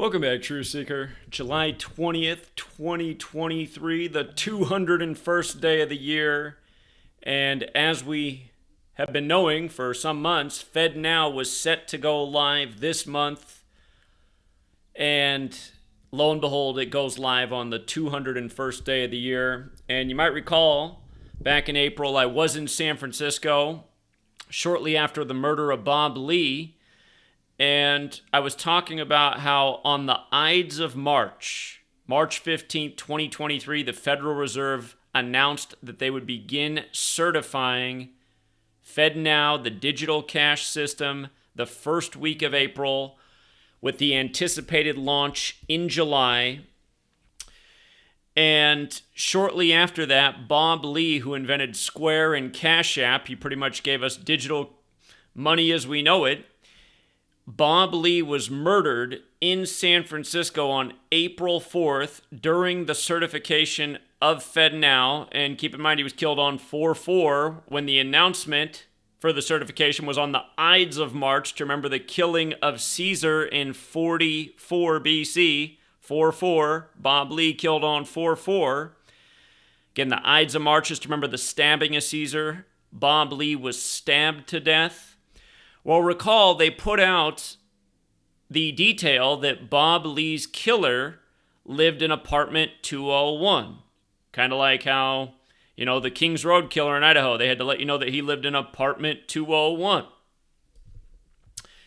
Welcome back, Truth Seeker. July 20th, 2023, the 201st day of the year. And as we have been knowing for some months, FedNow was set to go live this month. And lo and behold, it goes live on the 201st day of the year. And you might recall, back in April, I was in San Francisco shortly after the murder of Bob Lee. And I was talking about how on the Ides of March 15th, 2023, the Federal Reserve announced that they would begin certifying FedNow, the digital cash system, the first week of April, with the anticipated launch in July. And shortly after that, Bob Lee, who invented Square and CashApp, he pretty much gave us digital money as we know it. Bob Lee was murdered in San Francisco on April 4th during the certification of FedNow. And keep in mind, he was killed on 4/4 when the announcement for the certification was on the Ides of March to remember the killing of Caesar in 44 BC. 4/4, Bob Lee killed on 4/4. Again, the Ides of March is to remember the stabbing of Caesar. Bob Lee was stabbed to death. Well, recall they put out the detail that Bob Lee's killer lived in apartment 201. Kind of like how, the Kings Road killer in Idaho, they had to let you know that he lived in apartment 201.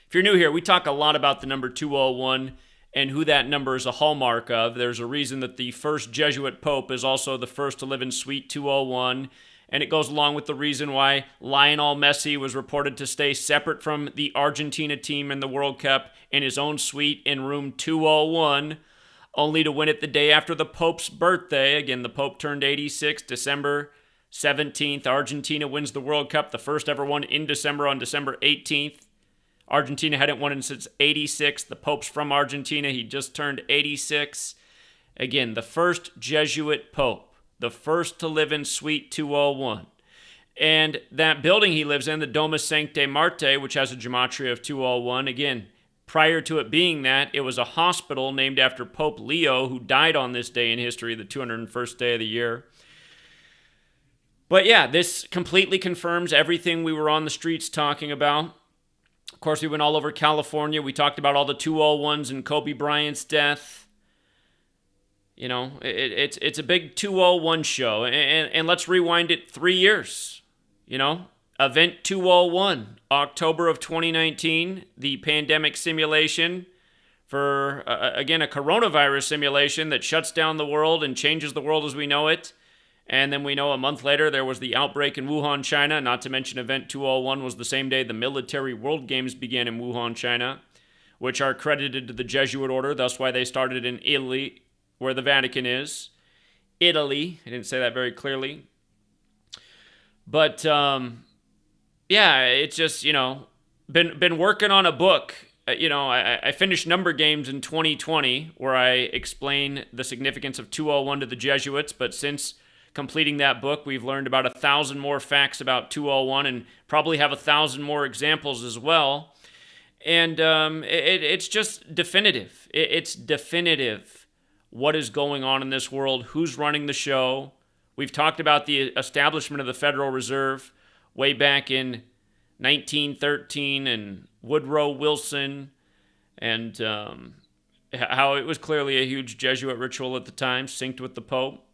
If you're new here, we talk a lot about the number 201 and who that number is a hallmark of. There's a reason that the first Jesuit Pope is also the first to live in Suite 201. And it goes along with the reason why Lionel Messi was reported to stay separate from the Argentina team in the World Cup in his own suite in room 201, only to win it the day after the Pope's birthday. Again, the Pope turned 86, December 17th. Argentina wins the World Cup, the first ever one in December on December 18th. Argentina hadn't won it since 86. The Pope's from Argentina. He just turned 86. Again, the first Jesuit Pope. The first to live in Suite 201. And that building he lives in, the Domus Sanctae Martae, which has a gematria of 201, again, prior to it being that, it was a hospital named after Pope Leo, who died on this day in history, the 201st day of the year. But yeah, this completely confirms everything we were on the streets talking about. Of course, we went all over California. We talked about all the 201s and Kobe Bryant's death. It's a big 201 show. And let's rewind it 3 years. Event 201, October of 2019, the pandemic simulation for, again, a coronavirus simulation that shuts down the world and changes the world as we know it. And then we know a month later there was the outbreak in Wuhan, China. Not to mention Event 201 was the same day the military World Games began in Wuhan, China, which are credited to the Jesuit order. That's why they started in Italy, where the Vatican is. Italy. I didn't say that very clearly. But, it's just, been working on a book. I finished Number Games in 2020, where I explain the significance of 201 to the Jesuits. But since completing that book, we've learned about 1,000 more facts about 201 and probably have 1,000 more examples as well. And it's just definitive. It's definitive. What is going on in this world, who's running the show. We've talked about the establishment of the Federal Reserve way back in 1913 and Woodrow Wilson and how it was clearly a huge Jesuit ritual at the time, synced with the Pope.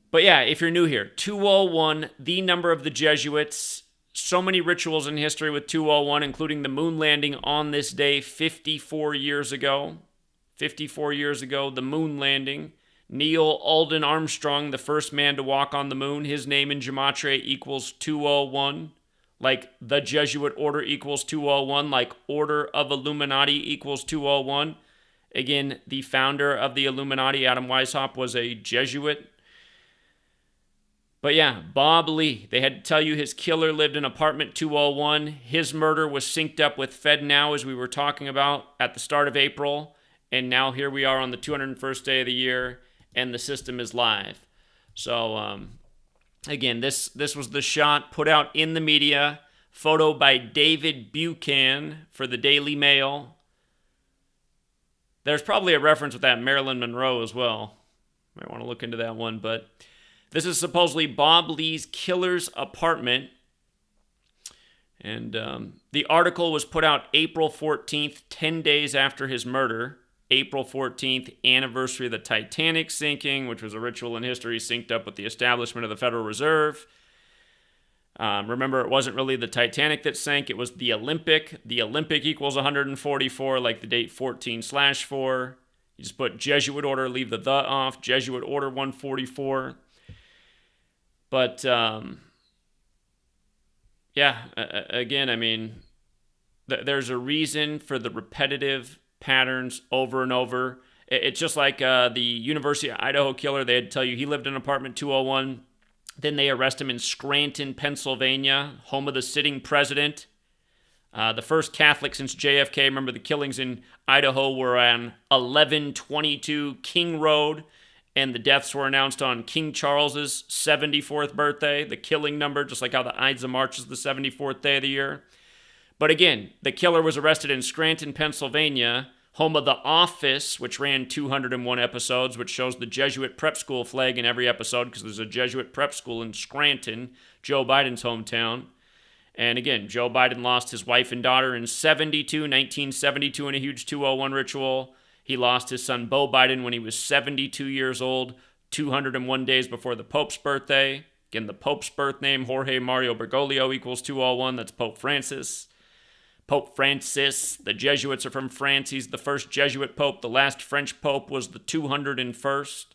But yeah, if you're new here, 201, the number of the Jesuits. So many rituals in history with 201, including the moon landing on this day 54 years ago. 54 years ago, the moon landing. Neil Alden Armstrong, the first man to walk on the moon. His name in Gematria equals 201. Like the Jesuit order equals 201. Like Order of Illuminati equals 201. Again, the founder of the Illuminati, Adam Weishaupt, was a Jesuit. But yeah, Bob Lee. They had to tell you his killer lived in apartment 201. His murder was synced up with FedNow, as we were talking about at the start of April. And now here we are on the 201st day of the year, and the system is live. So, again, this was the shot put out in the media, photo by David Buchan for the Daily Mail. There's probably a reference with that Marilyn Monroe as well. Might want to look into that one. But this is supposedly Bob Lee's killer's apartment. And the article was put out April 14th, 10 days after his murder. April 14th, anniversary of the Titanic sinking, which was a ritual in history synced up with the establishment of the Federal Reserve. Remember, it wasn't really the Titanic that sank, it was the Olympic. The Olympic equals 144, like the date 14/4. You just put Jesuit order, leave the off, Jesuit order 144. But, again, I mean, there's a reason for the repetitive patterns over and over. It's just like the University of Idaho killer. They had to tell you he lived in apartment 201. Then they arrest him in Scranton, Pennsylvania, home of the sitting president. The first Catholic since JFK. Remember, the killings in Idaho were on 1122 King Road, and the deaths were announced on King Charles's 74th birthday, the killing number, just like how the Ides of March is the 74th day of the year. But again, the killer was arrested in Scranton, Pennsylvania, home of The Office, which ran 201 episodes, which shows the Jesuit prep school flag in every episode because there's a Jesuit prep school in Scranton, Joe Biden's hometown. And again, Joe Biden lost his wife and daughter in 1972 in a huge 201 ritual. He lost his son Beau Biden when he was 72 years old, 201 days before the Pope's birthday. Again, the Pope's birth name, Jorge Mario Bergoglio, equals 201. That's Pope Francis. Pope Francis, the Jesuits are from France. He's the first Jesuit pope. The last French pope was the 201st.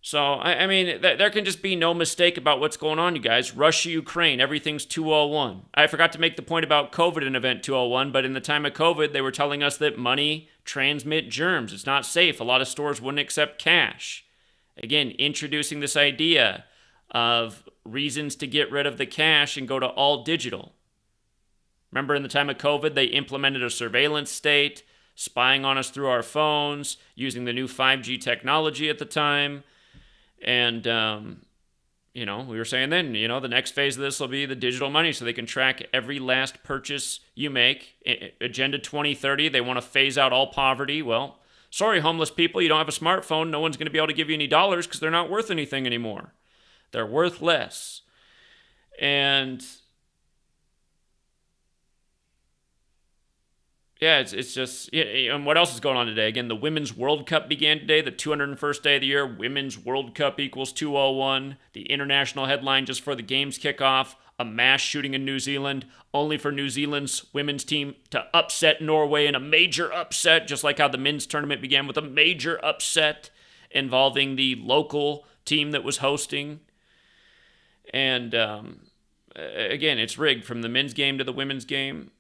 So, I mean, there can just be no mistake about what's going on, you guys. Russia, Ukraine, everything's 201. I forgot to make the point about COVID in Event 201, but in the time of COVID, they were telling us that money transmit germs. It's not safe. A lot of stores wouldn't accept cash. Again, introducing this idea of reasons to get rid of the cash and go to all digital. Remember, in the time of COVID, they implemented a surveillance state, spying on us through our phones, using the new 5G technology at the time. And, we were saying then, the next phase of this will be the digital money so they can track every last purchase you make. Agenda 2030, they want to phase out all poverty. Well, sorry, homeless people, you don't have a smartphone. No one's going to be able to give you any dollars because they're not worth anything anymore. They're worth less. And yeah, it's just, and what else is going on today? Again, the Women's World Cup began today, the 201st day of the year. Women's World Cup equals 201. The international headline just for the games kickoff, a mass shooting in New Zealand, only for New Zealand's women's team to upset Norway in a major upset, just like how the men's tournament began with a major upset involving the local team that was hosting. And again, it's rigged from the men's game to the women's game.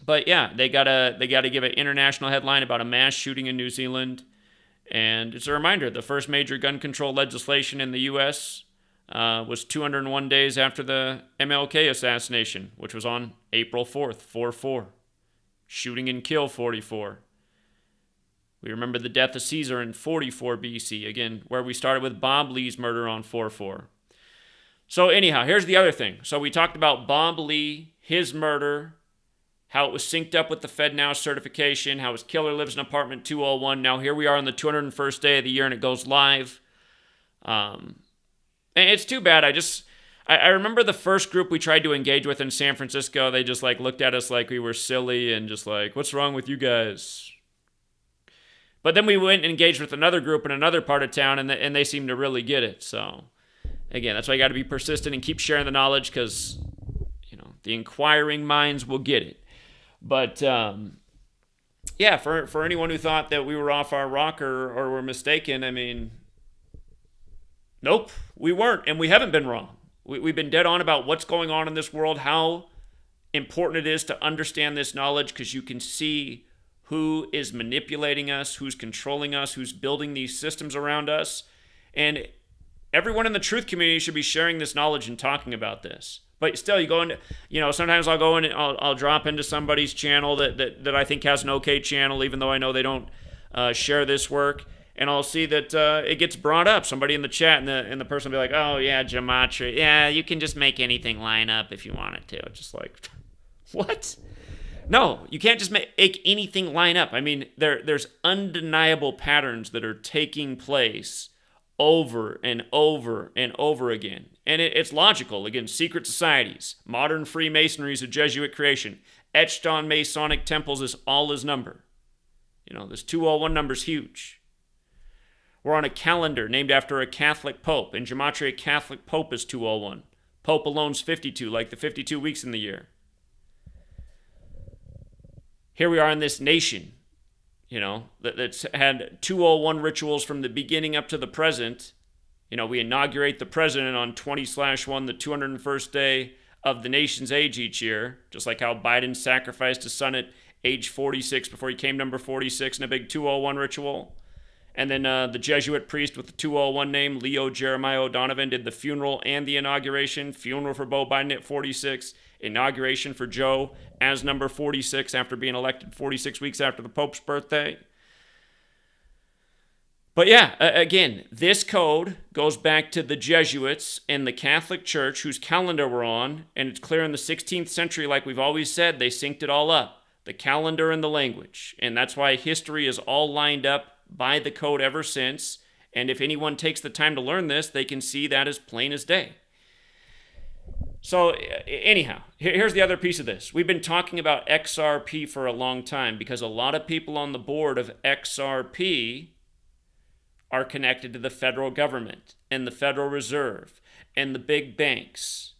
But yeah, they gotta give an international headline about a mass shooting in New Zealand, and it's a reminder: the first major gun control legislation in the U.S. Was 201 days after the MLK assassination, which was on April 4th, 4/4. Shooting and kill 44. We remember the death of Caesar in 44 BC, again, where we started with Bob Lee's murder on 4/4. So anyhow, here's the other thing. So we talked about Bob Lee, his murder, how it was synced up with the FedNow certification, how his killer lives in apartment 201. Now here we are on the 201st day of the year and it goes live. And it's too bad. I remember the first group we tried to engage with in San Francisco, they just looked at us like we were silly and just what's wrong with you guys? But then we went and engaged with another group in another part of town and they seemed to really get it. So again, that's why you got to be persistent and keep sharing the knowledge because, the inquiring minds will get it. But, for anyone who thought that we were off our rocker or were mistaken, I mean, nope, we weren't, and we haven't been wrong. We've been dead on about what's going on in this world, how important it is to understand this knowledge, because you can see who is manipulating us, who's controlling us, who's building these systems around us. And everyone in the truth community should be sharing this knowledge and talking about this. But still, you go into, sometimes I'll go in and I'll drop into somebody's channel that I think has an okay channel, even though I know they don't share this work. And I'll see that it gets brought up. Somebody in the chat and the person will be like, oh, yeah, Gematria. Yeah, you can just make anything line up if you want it to. It's just like, what? No, you can't just make anything line up. I mean, there's undeniable patterns that are taking place over and over and over again. And it's logical. Again, secret societies, modern Freemasonry is a Jesuit creation. Etched on Masonic temples is all his number. This 201 number is huge. We're on a calendar named after a Catholic Pope. In Gematria, Catholic Pope is 201. Pope alone's 52, like the 52 weeks in the year. Here we are in this nation, that's had 201 rituals from the beginning up to the present. We inaugurate the president on 20/1, the 201st day of the nation's age each year, just like how Biden sacrificed his son at age 46 before he came number 46 in a big 201 ritual. And then the Jesuit priest with the 201 name, Leo Jeremiah O'Donovan, did the funeral and the inauguration. Funeral for Beau Biden at 46. Inauguration for Joe as number 46 after being elected 46 weeks after the Pope's birthday. But yeah, again, this code goes back to the Jesuits and the Catholic Church, whose calendar we're on, and it's clear in the 16th century, like we've always said, they synced it all up, the calendar and the language. And that's why history is all lined up by the code ever since. And if anyone takes the time to learn this, they can see that as plain as day. So anyhow, here's the other piece of this. We've been talking about XRP for a long time because a lot of people on the board of XRP are connected to the federal government and the Federal Reserve and the big banks.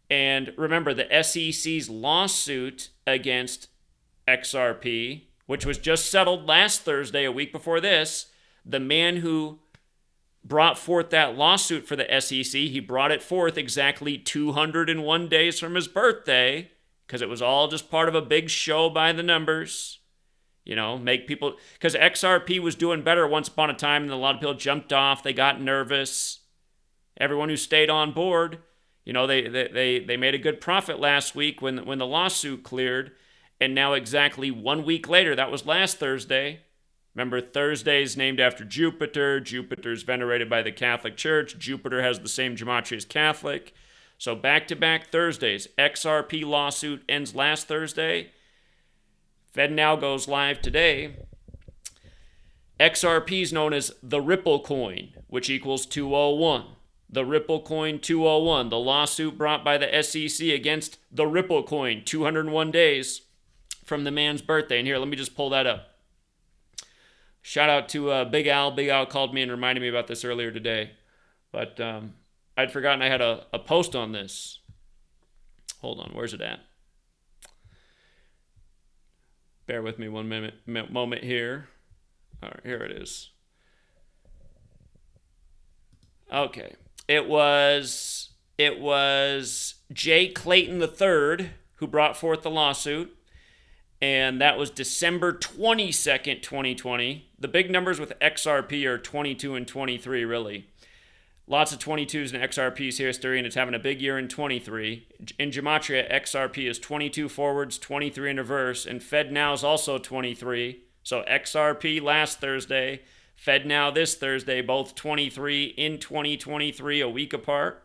And remember, the SEC's lawsuit against XRP, which was just settled last Thursday, a week before this, the man who brought forth that lawsuit for the SEC, he brought it forth exactly 201 days from his birthday, because it was all just part of a big show by the numbers. Make people, because XRP was doing better once upon a time, and a lot of people jumped off, they got nervous. Everyone who stayed on board, they made a good profit last week when the lawsuit cleared, and now exactly 1 week later, that was last Thursday. Remember, Thursday is named after Jupiter. Jupiter is venerated by the Catholic Church. Jupiter has the same gematria as Catholic. So back-to-back Thursdays. XRP lawsuit ends last Thursday. FedNow goes live today. XRP is known as the Ripple coin, which equals 201. The Ripple coin 201. The lawsuit brought by the SEC against the Ripple coin, 201 days from the man's birthday. And here, let me just pull that up. Shout out to Big Al. Big Al called me and reminded me about this earlier today. But I'd forgotten I had a post on this. Hold on, where's it at? Bear with me one moment here. All right, here it is. Okay. It was Jay Clayton III who brought forth the lawsuit. And that was December 22nd, 2020. The big numbers with XRP are 22 and 23, really. Lots of 22s in XRP's history, and it's having a big year in 23. In Gematria, XRP is 22 forwards, 23 in reverse, and FedNow is also 23. So XRP last Thursday, FedNow this Thursday, both 23 in 2023, a week apart.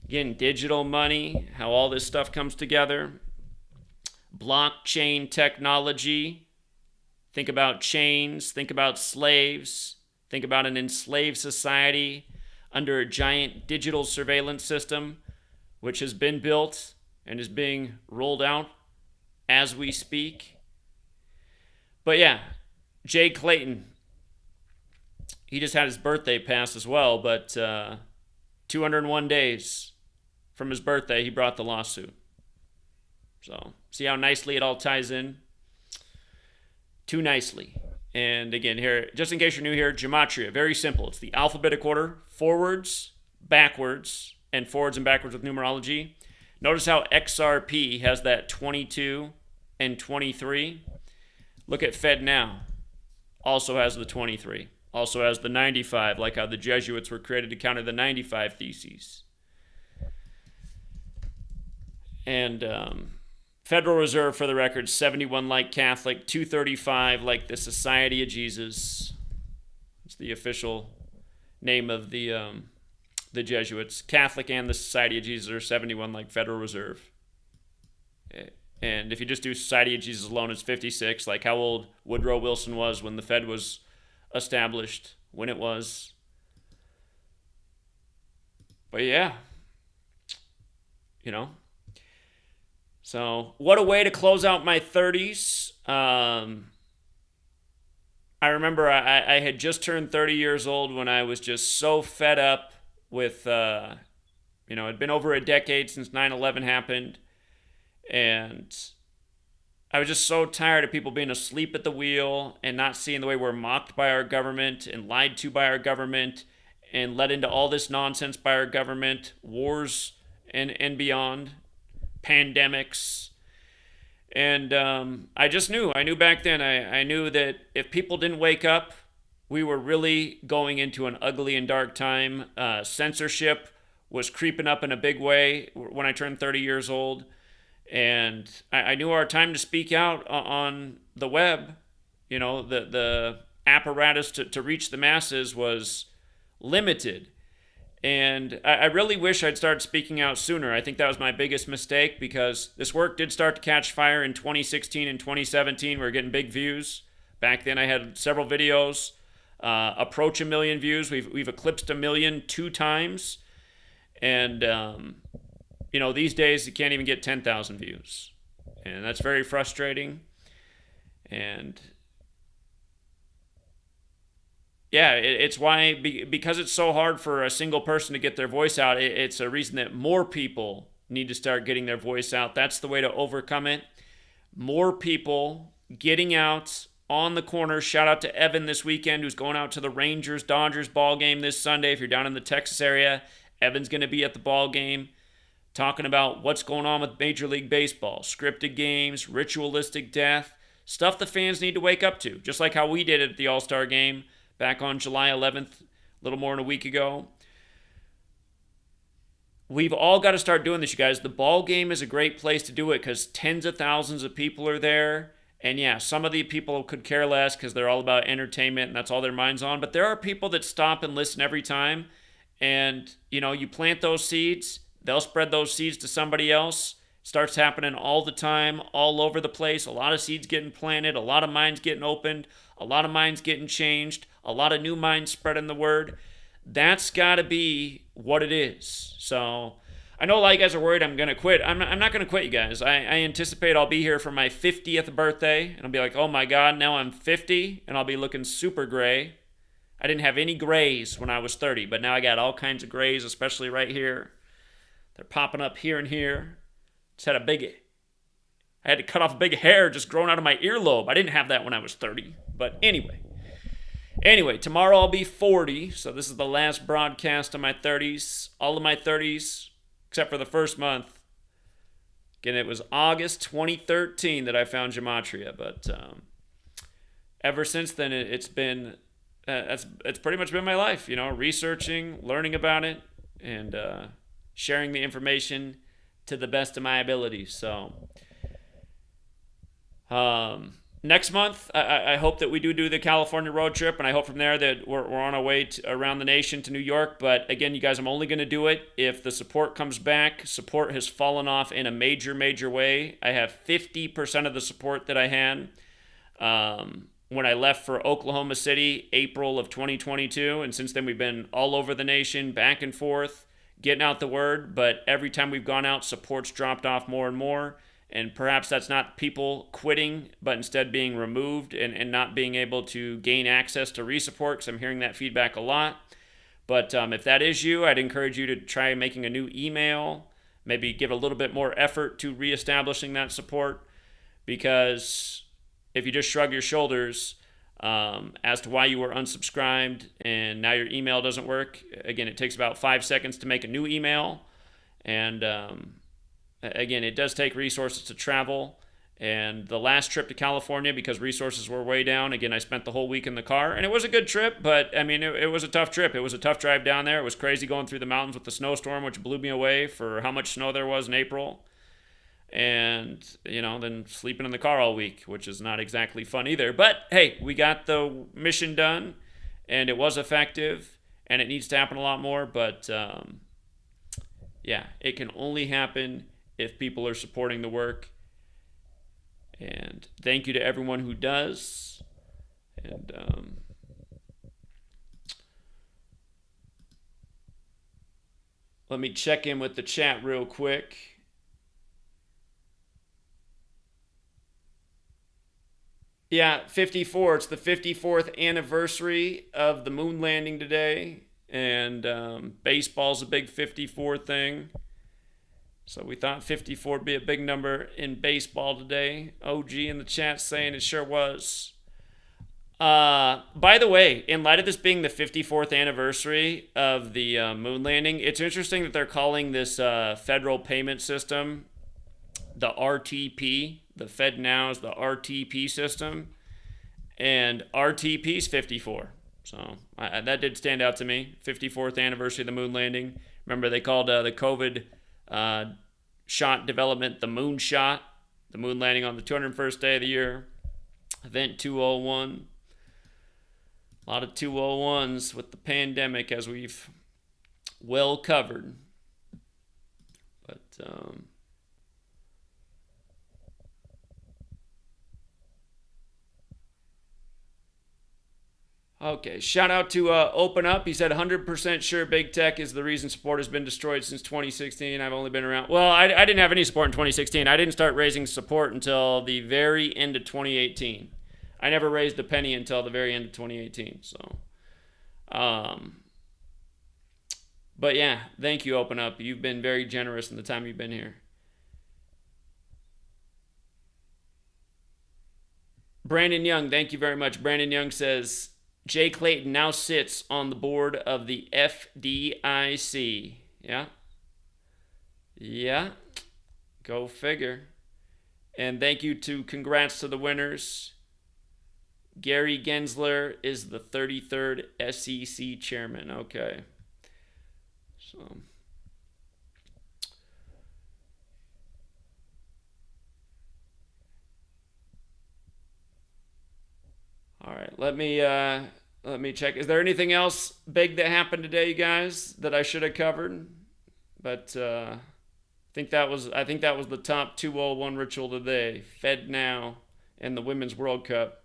Again, digital money, how all this stuff comes together. Blockchain technology. Think about chains. Think about slaves. Think about an enslaved society under a giant digital surveillance system, which has been built and is being rolled out as we speak. But yeah, Jay Clayton, he just had his birthday pass as well, but 201 days from his birthday, he brought the lawsuit. So, see how nicely it all ties in? Too nicely. And again, here, just in case you're new here, Gematria, very simple. It's the alphabetic order, forwards, backwards, and forwards and backwards with numerology. Notice how XRP has that 22 and 23. Look at FedNow. Also has the 23. Also has the 95, like how the Jesuits were created to counter the 95 theses. And Federal Reserve, for the record, 71 like Catholic, 235 like the Society of Jesus. It's the official name of the Jesuits. Catholic and the Society of Jesus are 71 like Federal Reserve. And if you just do Society of Jesus alone, it's 56, like how old Woodrow Wilson was when the Fed was established, when it was. But yeah, you know. So what a way to close out my 30s. I remember I had just turned 30 years old when I was just so fed up with, it'd been over a decade since 9/11 happened. And I was just so tired of people being asleep at the wheel and not seeing the way we're mocked by our government and lied to by our government and led into all this nonsense by our government, wars and beyond, pandemics. And I just knew. I knew back then. I knew that if people didn't wake up, we were really going into an ugly and dark time. Censorship was creeping up in a big way when I turned 30 years old. And I knew our time to speak out on the web, the apparatus to reach the masses was limited. And I really wish I'd started speaking out sooner. I think that was my biggest mistake because this work did start to catch fire in 2016 and 2017. We were getting big views. Back then I had several videos approach 1 million views. We've eclipsed 1 million 2 times. And, these days you can't even get 10,000 views. And that's very frustrating. And yeah, it's why, because it's so hard for a single person to get their voice out, it's a reason that more people need to start getting their voice out. That's the way to overcome it. More people getting out on the corner. Shout out to Evan this weekend, who's going out to the Rangers-Dodgers ball game this Sunday. If you're down in the Texas area, Evan's going to be at the ball game talking about what's going on with Major League Baseball, scripted games, ritualistic death, stuff the fans need to wake up to, just like how we did at the All-Star game back on July 11th, a little more than a week ago. We've all got to start doing this, you guys. The ball game is a great place to do it because tens of thousands of people are there. And yeah, some of the people could care less because they're all about entertainment and that's all their mind's on. But there are people that stop and listen every time. And, you plant those seeds, they'll spread those seeds to somebody else. It starts happening all the time, all over the place. A lot of seeds getting planted, a lot of minds getting opened, a lot of minds getting changed, a lot of new minds spreading the word. That's got to be what it is. So I know a lot of you guys are worried I'm going to quit. I'm not going to quit, you guys. I anticipate I'll be here for my 50th birthday, and I'll be like, oh my God, now I'm 50, and I'll be looking super gray. I didn't have any grays when I was 30, but now I got all kinds of grays, especially right here. They're popping up here and here. I had to cut off a big hair just growing out of my earlobe. I didn't have that when I was 30. But anyway, tomorrow I'll be 40, so this is the last broadcast of my 30s. All of my 30s, except for the first month. Again, it was August 2013 that I found Gematria, but ever since then, it's pretty much been my life, researching, learning about it, and sharing the information to the best of my abilities. So next month, I hope that we do the California road trip, and I hope from there that we're on our way around the nation to New York. But again, you guys, I'm only going to do it if the support comes back. Support has fallen off in a major, major way. I have 50% of the support that I had when I left for Oklahoma City, April of 2022. And since then, we've been all over the nation, back and forth, getting out the word. But every time we've gone out, support's dropped off more and more. And perhaps that's not people quitting, but instead being removed and not being able to gain access to resupport, because I'm hearing that feedback a lot. But if that is you, I'd encourage you to try making a new email, maybe give a little bit more effort to reestablishing that support, because if you just shrug your shoulders as to why you were unsubscribed and now your email doesn't work, again, it takes about 5 seconds to make a new email. And again, it does take resources to travel. And the last trip to California, because resources were way down, again, I spent the whole week in the car. And it was a good trip, but I mean, it was a tough trip. It was a tough drive down there. It was crazy going through the mountains with the snowstorm, which blew me away for how much snow there was in April. And, then sleeping in the car all week, which is not exactly fun either. But hey, we got the mission done, and it was effective, and it needs to happen a lot more. But yeah, it can only happen if people are supporting the work. And thank you to everyone who does. And let me check in with the chat real quick. Yeah, 54. It's the 54th anniversary of the moon landing today. And baseball's a big 54 thing. So we thought 54 would be a big number in baseball today. OG in the chat saying it sure was. By the way, in light of this being the 54th anniversary of the moon landing, it's interesting that they're calling this federal payment system the RTP. The FedNow is the RTP system. And RTP is 54. So that did stand out to me. 54th anniversary of the moon landing. Remember, they called the COVID shot development the moon shot. The moon landing on the 201st day of the year. Event 201. A lot of 201s with the pandemic, as we've well covered. But okay, shout out to Open Up. He said 100% sure big tech is the reason support has been destroyed since 2016. I've only been around. Well, I didn't have any support in 2016. I didn't start raising support until the very end of 2018. I never raised a penny until the very end of 2018. So, but yeah, thank you, Open Up. You've been very generous in the time you've been here. Brandon Young, thank you very much. Brandon Young says, Jay Clayton now sits on the board of the FDIC. Yeah. Yeah. Go figure. And thank you congrats to the winners. Gary Gensler is the 33rd SEC chairman. Okay. So. All right. Let me check. Is there anything else big that happened today, you guys, that I should have covered? But I think that was the top 201 ritual today. FedNow and the Women's World Cup.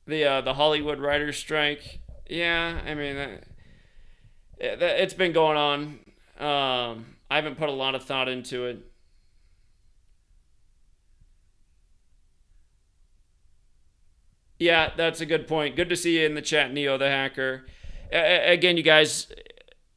The Hollywood writers' strike. Yeah, I mean, it's been going on. I haven't put a lot of thought into it. Yeah, that's a good point. Good to see you in the chat, Neo the Hacker. Again, you guys,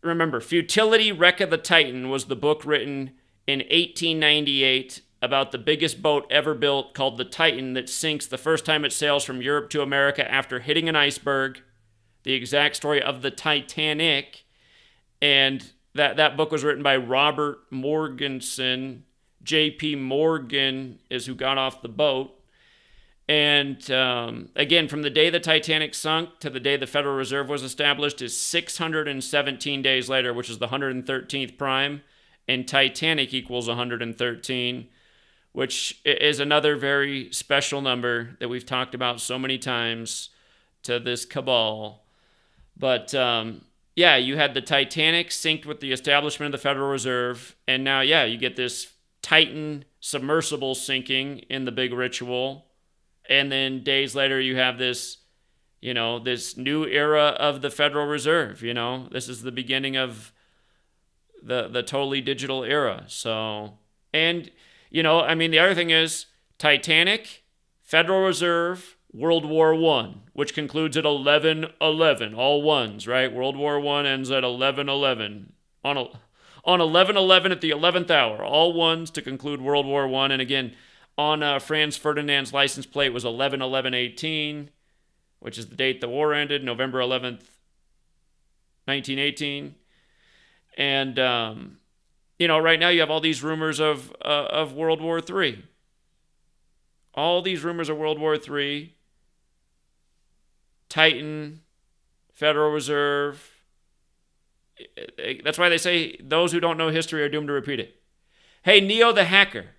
remember, Futility Wreck of the Titan was the book written in 1898 about the biggest boat ever built called the Titan that sinks the first time it sails from Europe to America after hitting an iceberg. The exact story of the Titanic. And that book was written by Robert Morganson. J.P. Morgan is who got off the boat. And again, from the day the Titanic sunk to the day the Federal Reserve was established is 617 days later, which is the 113th prime. And Titanic equals 113, which is another very special number that we've talked about so many times to this cabal. But yeah, you had the Titanic synced with the establishment of the Federal Reserve. And now, yeah, you get this Titan submersible sinking in the big ritual. And then days later, you have this, this new era of the Federal Reserve. This is the beginning of the totally digital era. So, and, the other thing is Titanic, Federal Reserve, World War I, which concludes at 11:11, all ones, right? World War I ends at 11:11. On 11:11 at the 11th hour, all ones to conclude World War I. And again, on Franz Ferdinand's license plate was 11/11/18, which is the date the war ended, November 11th, 1918. And, right now you have all these rumors of World War III. All these rumors of World War III. Titan, Federal Reserve. That's why they say those who don't know history are doomed to repeat it. Hey, Neo the Hacker.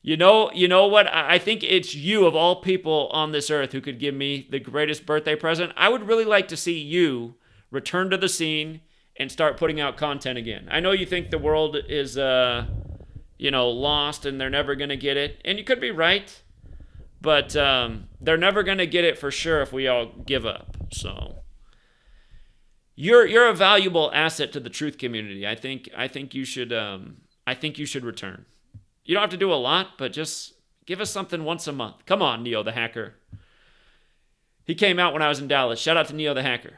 You know what? I think it's you of all people on this earth who could give me the greatest birthday present. I would really like to see you return to the scene and start putting out content again. I know you think the world is, lost and they're never going to get it. And you could be right. But they're never going to get it for sure if we all give up. So you're a valuable asset to the truth community. I think you should return. You don't have to do a lot, but just give us something once a month. Come on, Neo the Hacker. He came out when I was in Dallas. Shout out to Neo the Hacker.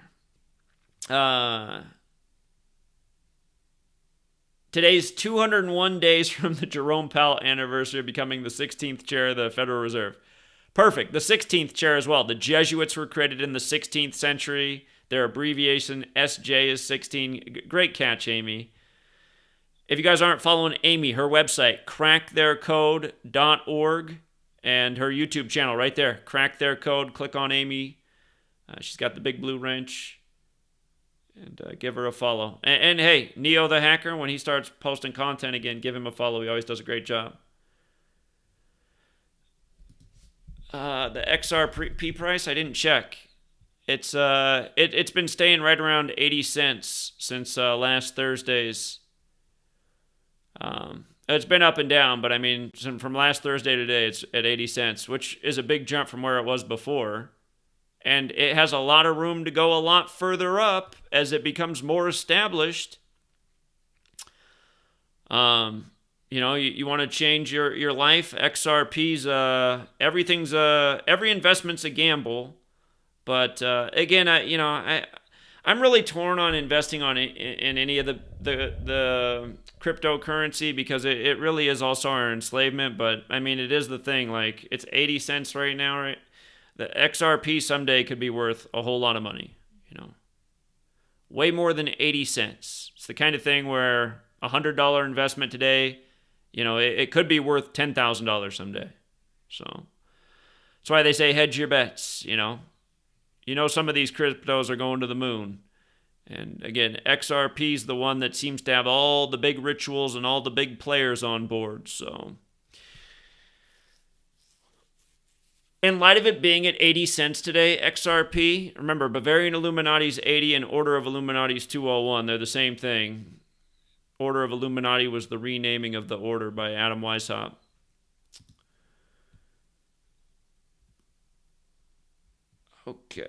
Today's 201 days from the Jerome Powell anniversary of becoming the 16th chair of the Federal Reserve. Perfect. The 16th chair as well. The Jesuits were created in the 16th century. Their abbreviation, SJ, is 16. Great catch, Amy. If you guys aren't following Amy, her website, cracktheircode.org, and her YouTube channel right there, Crack Their Code. Click on Amy. She's got the big blue wrench. And give her a follow. And hey, Neo the Hacker, when he starts posting content again, give him a follow. He always does a great job. The XRP price, I didn't check. It's been staying right around 80 cents since last Thursday's. It's been up and down, but I mean, from last Thursday to today, it's at 80 cents, which is a big jump from where it was before. And it has a lot of room to go a lot further up as it becomes more established. You want to change your life. XRP's, every investment's a gamble. But again, I'm really torn on investing in any of the cryptocurrency because it really is also our enslavement. But I mean, it is the thing. Like, it's 80 cents right now, right? The XRP someday could be worth a whole lot of money, way more than 80 cents. It's the kind of thing where $100 investment today, it could be worth $10,000 someday. So that's why they say hedge your bets, some of these cryptos are going to the moon. And again, XRP is the one that seems to have all the big rituals and all the big players on board. So in light of it being at 80 cents today, XRP, remember, Bavarian Illuminati's 80 and Order of Illuminati's 201. They're the same thing. Order of Illuminati was the renaming of the order by Adam Weishaupt. Okay.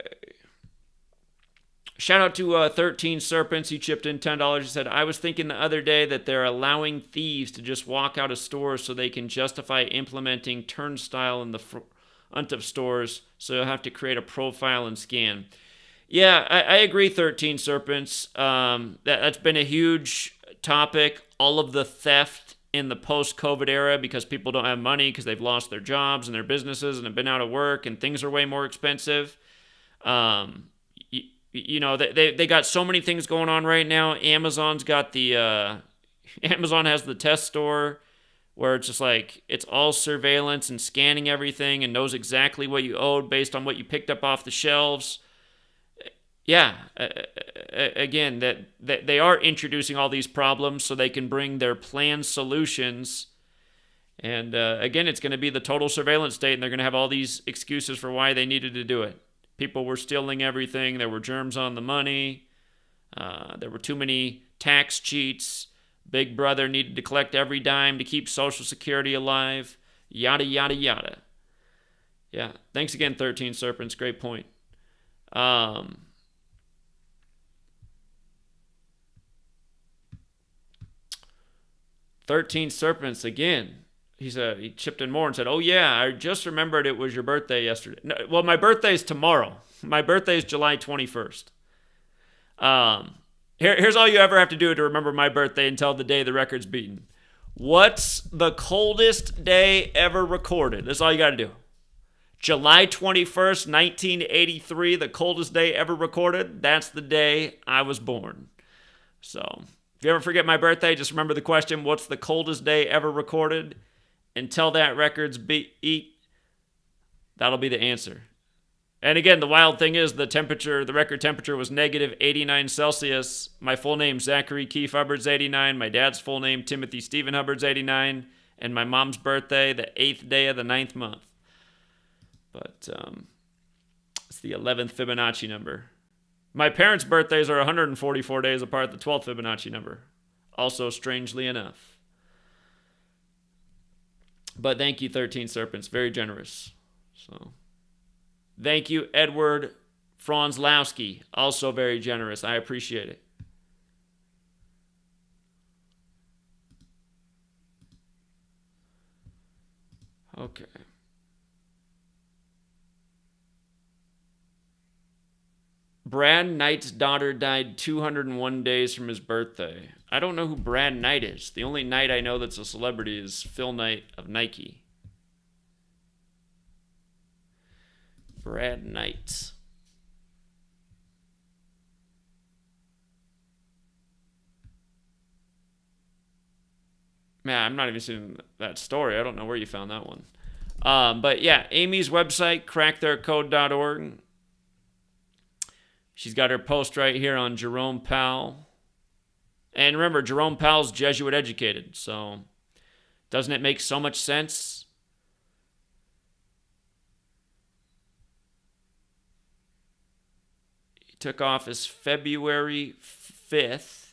Shout out to 13 Serpents. He chipped in $10. He said, I was thinking the other day that they're allowing thieves to just walk out of stores so they can justify implementing turnstile in the front of stores, so you'll have to create a profile and scan. Yeah, I agree, 13 Serpents. That's been a huge topic. All of the theft in the post-COVID era because people don't have money because they've lost their jobs and their businesses and have been out of work and things are way more expensive. They got so many things going on right now. Amazon has the test store where it's just like, it's all surveillance and scanning everything and knows exactly what you owed based on what you picked up off the shelves. Yeah, again, that they are introducing all these problems so they can bring their planned solutions. And again, it's going to be the total surveillance state, and they're going to have all these excuses for why they needed to do it. People were stealing everything. There were germs on the money. There were too many tax cheats. Big Brother needed to collect every dime to keep Social Security alive. Yada, yada, yada. Yeah, thanks again, 13 Serpents. Great point. 13 Serpents again. He chipped in more and said, oh yeah, I just remembered it was your birthday yesterday. No, well, my birthday is tomorrow. My birthday is July 21st. Here's all you ever have to do to remember my birthday until the day the record's beaten. What's the coldest day ever recorded? That's all you got to do. July 21st, 1983, the coldest day ever recorded. That's the day I was born. So if you ever forget my birthday, just remember the question, what's the coldest day ever recorded? Until that record's beat, that'll be the answer. And again, the wild thing is the record temperature was negative 89 Celsius. My full name, Zachary Keefe Hubbard's 89. My dad's full name, Timothy Stephen Hubbard's 89. And my mom's birthday, the 8th day of the 9th month. But it's the 11th Fibonacci number. My parents' birthdays are 144 days apart, the 12th Fibonacci number. Also, strangely enough. But thank you, 13 Serpents. Very generous. So, thank you, Edward Franzlowski. Also very generous. I appreciate it. Okay. Brad Knight's daughter died 201 days from his birthday. I don't know who Brad Knight is. The only Knight I know that's a celebrity is Phil Knight of Nike. Brad Knight. Man, I'm not even seeing that story. I don't know where you found that one. But yeah, Amy's website, cracktheircode.org. She's got her post right here on Jerome Powell. And remember, Jerome Powell's Jesuit educated, so doesn't it make so much sense? He took office February 5th.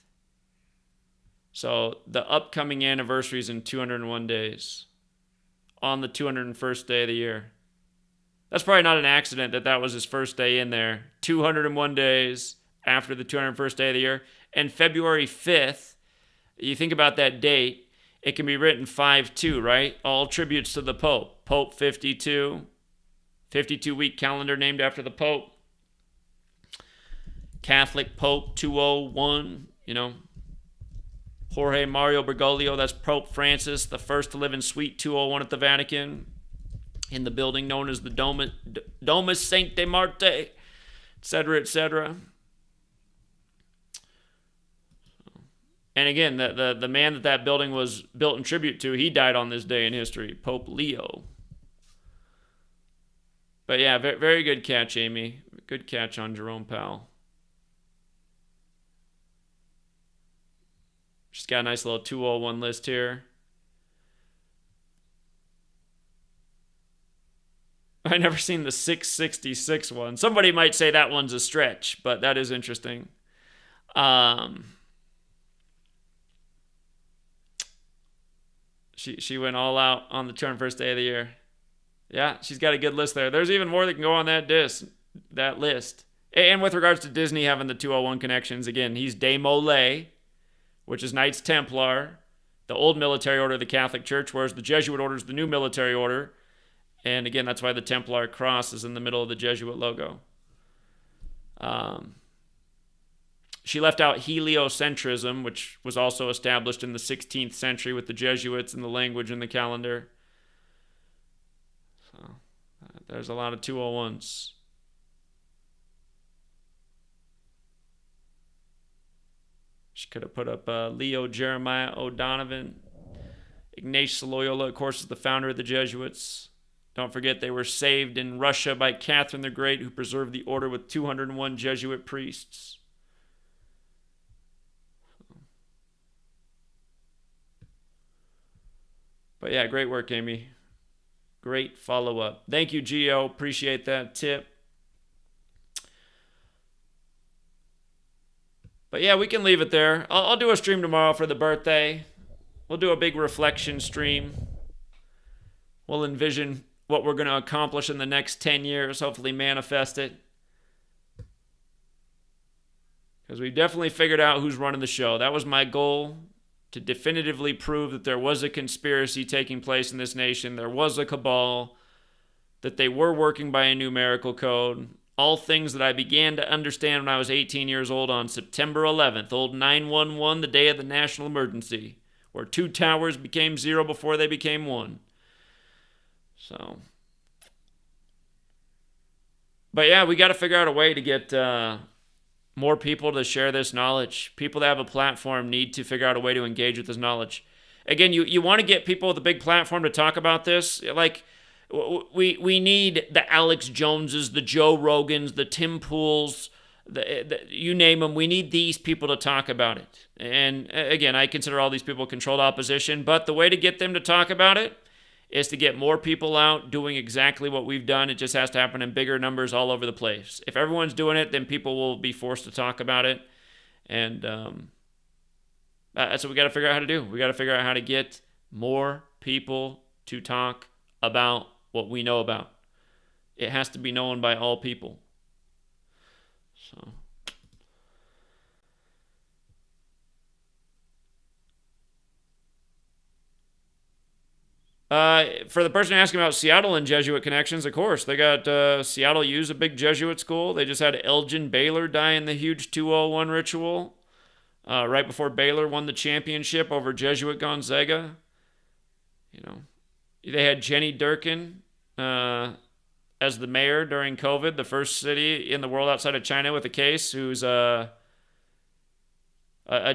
So the upcoming anniversary is in 201 days. On the 201st day of the year. That's probably not an accident that was his first day in there. 201 days after the 201st day of the year. And February 5th, you think about that date, it can be written 5-2, right? All tributes to the Pope. Pope 52. 52-week calendar named after the Pope. Catholic Pope 201, Jorge Mario Bergoglio, that's Pope Francis, the first to live in Suite 201 at the Vatican, in the building known as the Domus Sancte Marte, etc., etc. And again, the man that building was built in tribute to, he died on this day in history, Pope Leo. But yeah, very, very good catch, Amy. Good catch on Jerome Powell. She's got a nice little 201 list here. I never seen the 666 one. Somebody might say that one's a stretch, but that is interesting. She went all out on the 201st day of the year. Yeah, she's got a good list there. There's even more that can go on that list. And with regards to Disney having the 201 connections, again, he's de Molay, which is Knights Templar, the old military order of the Catholic Church, whereas the Jesuit order is the new military order. And again, that's why the Templar cross is in the middle of the Jesuit logo. She left out heliocentrism, which was also established in the 16th century with the Jesuits and the language and the calendar. So there's a lot of 201s. She could have put up Leo Jeremiah O'Donovan. Ignatius Loyola, of course, is the founder of the Jesuits. Don't forget they were saved in Russia by Catherine the Great, who preserved the order with 201 Jesuit priests. But yeah, great work, Amy. Great follow-up. Thank you, Gio. Appreciate that tip. But yeah, we can leave it there. I'll do a stream tomorrow for the birthday. We'll do a big reflection stream. We'll envision what we're going to accomplish in the next 10 years, hopefully manifest it. Because we've definitely figured out who's running the show. That was my goal, to definitively prove that there was a conspiracy taking place in this nation. There was a cabal, that they were working by a numerical code. All things that I began to understand when I was 18 years old on September 11th, old 911, the day of the national emergency, where 2 towers became 0 before they became 1. So, but yeah, we got to figure out a way to get more people to share this knowledge. People that have a platform need to figure out a way to engage with this knowledge. Again, you want to get people with a big platform to talk about this. Like, we need the Alex Joneses, the Joe Rogans, the Tim Pools, you name them. We need these people to talk about it. And again, I consider all these people controlled opposition, but the way to get them to talk about it is to get more people out doing exactly what we've done. It just has to happen in bigger numbers all over the place. If everyone's doing it, then people will be forced to talk about it. And that's what we got to figure out how to do. We got to figure out how to get more people to talk about what we know about. It has to be known by all people. So... for the person asking about Seattle and Jesuit connections, of course, they got Seattle U's a big Jesuit school. They just had Elgin Baylor die in the huge 201 ritual right before Baylor won the championship over Jesuit Gonzaga. You know, they had Jenny Durkin as the mayor during COVID, the first city in the world outside of China with a case, who's a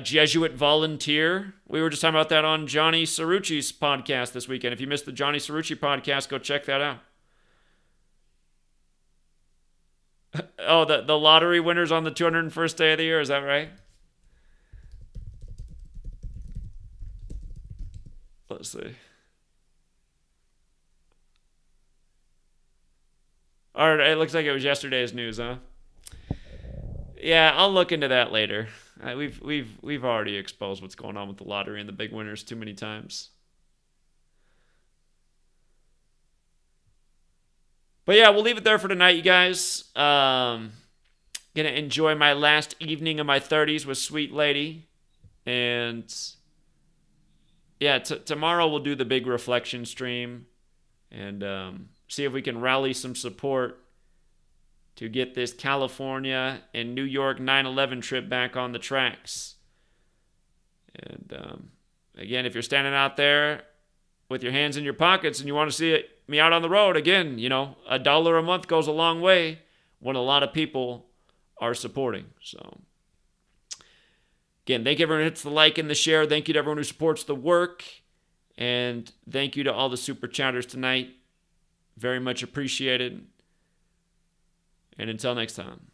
Jesuit volunteer. We were just talking about that on Johnny Cerrucci's podcast this weekend. If you missed the Johnny Cerrucci podcast, go check that out. Oh, the lottery winners on the 201st day of the year, is that right? Let's see. All right, it looks like it was yesterday's news, huh? Yeah, I'll look into that later. We've already exposed what's going on with the lottery and the big winners too many times. But yeah, we'll leave it there for tonight, you guys. Gonna enjoy my last evening of my 30s with Sweet Lady. And yeah, tomorrow we'll do the big reflection stream and see if we can rally some support to get this California and New York 9/11 trip back on the tracks. And again, if you're standing out there with your hands in your pockets and you want to see me out on the road, again, you know, $1 a month goes a long way when a lot of people are supporting. So again, thank you everyone who hits the like and the share. Thank you to everyone who supports the work. And thank you to all the super chatters tonight. Very much appreciated. And until next time.